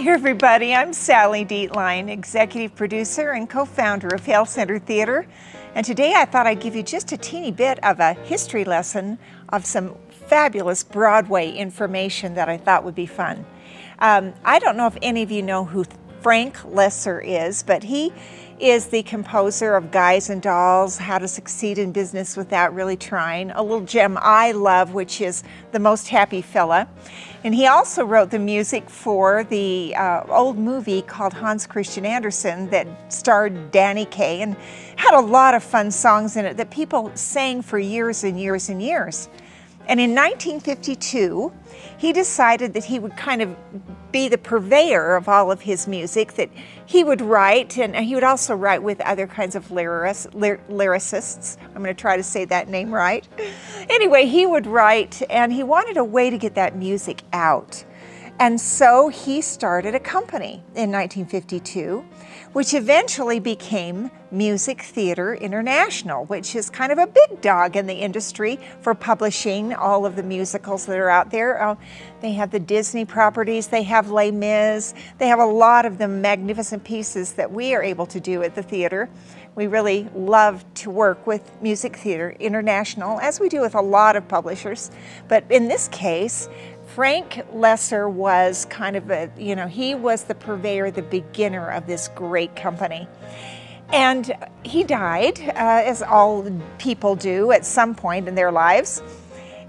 Hi everybody, I'm Sally Dietlein, executive producer and co-founder of Hale Center Theater. And today I thought I'd give you just a teeny bit of a history lesson of some fabulous Broadway information that I thought would be fun. I don't know if any of you know who Frank Loesser is, but he is the composer of Guys and Dolls, How to Succeed in Business Without Really Trying, a little gem I love, which is The Most Happy Fella. And he also wrote the music for the old movie called Hans Christian Andersen that starred Danny Kaye and had a lot of fun songs in it that people sang for years and years and years. And in 1952, he decided that he would kind of be the purveyor of all of his music, that he would write, and he would also write with other kinds of lyricists. I'm going to try to say that name right. Anyway, he would write, and he wanted a way to get that music out. And so he started a company in 1952, which eventually became Music Theater International, which is kind of a big dog in the industry for publishing all of the musicals that are out there. They have the Disney properties, they have Les Mis, they have a lot of the magnificent pieces that we are able to do at the theater. We really love to work with Music Theater International, as we do with a lot of publishers. But in this case, Frank Loesser was kind of he was the purveyor, the beginner of this great company. And he died, as all people do at some point in their lives.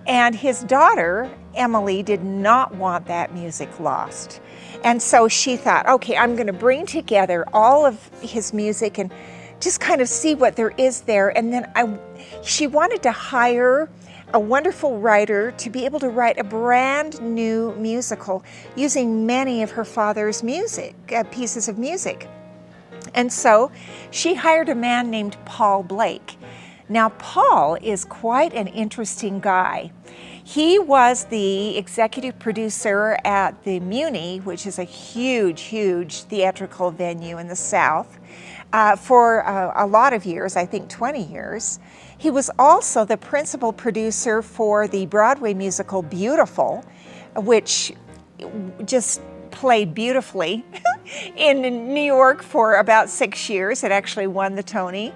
And his daughter, Emily, did not want that music lost. And so she thought, okay, I'm going to bring together all of his music and just kind of see what there is there. And then she wanted to hire a wonderful writer to be able to write a brand new musical using many of her father's pieces of music. And so she hired a man named Paul Blake. Now, Paul is quite an interesting guy. He was the executive producer at the Muni, which is a huge, huge theatrical venue in the South, for a lot of years, I think 20 years. He was also the principal producer for the Broadway musical Beautiful, which just played beautifully in New York for about 6 years. It actually won the Tony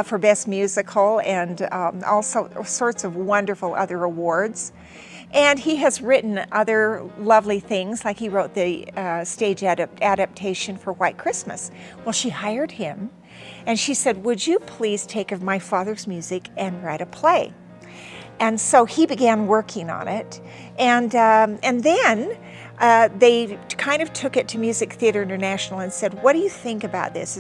for Best Musical and also sorts of wonderful other awards. And he has written other lovely things, like he wrote the stage adaptation for White Christmas. Well, she hired him, and she said, would you please take of my father's music and write a play? And so he began working on it, and then they kind of took it to Music Theater International and said, what do you think about this?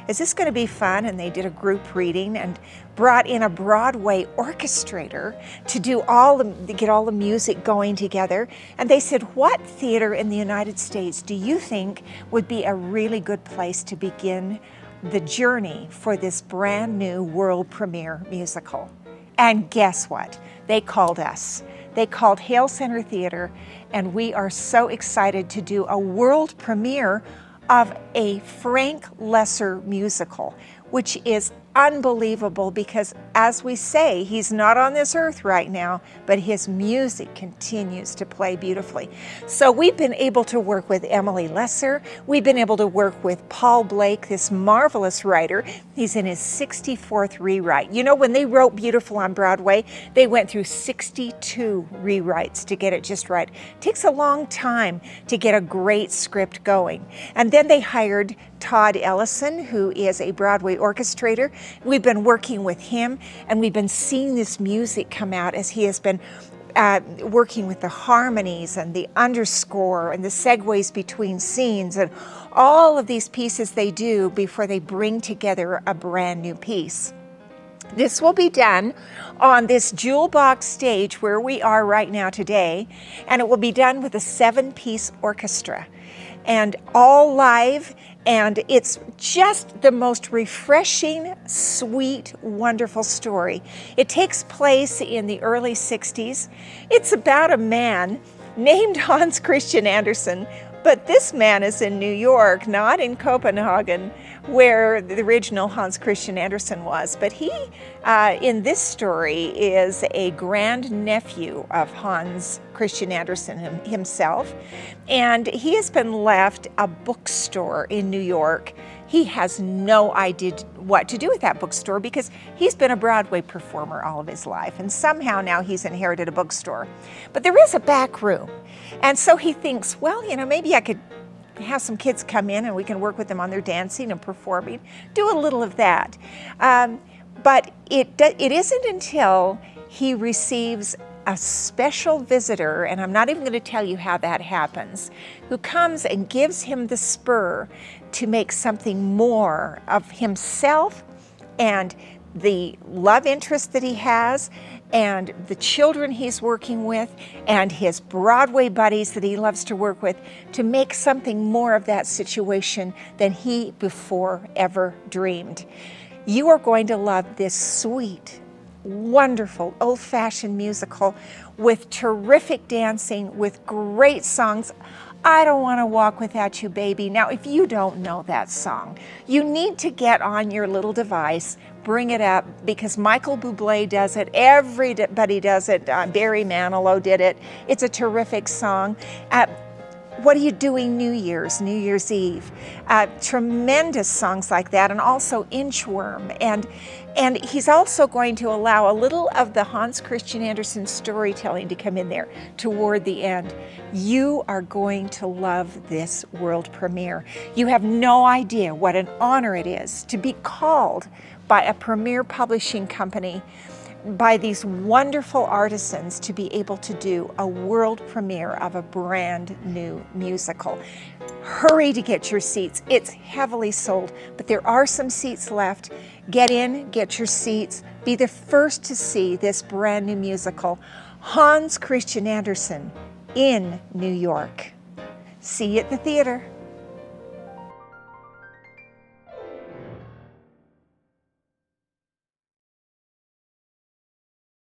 Is this going to be fun? And they did a group reading and brought in a Broadway orchestrator to get all the music going together. And they said, what theater in the United States do you think would be a really good place to begin the journey for this brand new world premiere musical? And guess what? They called us. They called Hale Center Theater, and we are so excited to do a world premiere of a Frank Loesser musical, which is unbelievable because, as we say, he's not on this earth right now, but his music continues to play beautifully. So we've been able to work with Emily Loesser. We've been able to work with Paul Blake, this marvelous writer. He's in his 64th rewrite. You know, when they wrote Beautiful on Broadway, they went through 62 rewrites to get it just right. It takes a long time to get a great script going. And then they hired Todd Ellison, who is a Broadway orchestrator. We've been working with him, and we've been seeing this music come out as he has been working with the harmonies and the underscore and the segues between scenes and all of these pieces they do before they bring together a brand new piece. This will be done on this jewel box stage where we are right now today, and it will be done with a 7-piece orchestra and all live. And it's just the most refreshing, sweet, wonderful story. It takes place in the early 60s. It's about a man named Hans Christian Andersen, But this man is in New York, not in Copenhagen, where the original Hans Christian Andersen was. But he, in this story, is a grandnephew of Hans Christian Andersen himself. And he has been left a bookstore in New York. He has no idea what to do with that bookstore because he's been a Broadway performer all of his life, and somehow now he's inherited a bookstore. But there is a back room, and so he thinks, well, you know, maybe I could have some kids come in and we can work with them on their dancing and performing, do a little of that. But it isn't until he receives a special visitor, and I'm not even going to tell you how that happens, who comes and gives him the spur to make something more of himself and the love interest that he has and the children he's working with and his Broadway buddies that he loves to work with, to make something more of that situation than he before ever dreamed. You are going to love this sweet, wonderful, old-fashioned musical with terrific dancing, with great songs. I Don't Want to Walk Without You, Baby. Now, if you don't know that song, you need to get on your little device, bring it up, because Michael Bublé does it, everybody does it, Barry Manilow did it. It's a terrific song. What are you doing New Year's Eve? Tremendous songs like that, and also Inchworm. And he's also going to allow a little of the Hans Christian Andersen storytelling to come in there toward the end. You are going to love this world premiere. You have no idea what an honor it is to be called by a premier publishing company, by these wonderful artisans, to be able to do a world premiere of a brand new musical. Hurry to get your seats. It's heavily sold, but there are some seats left. Get in, get your seats. Be the first to see this brand new musical, Hans Christian Andersen, in New York. See you at the theater.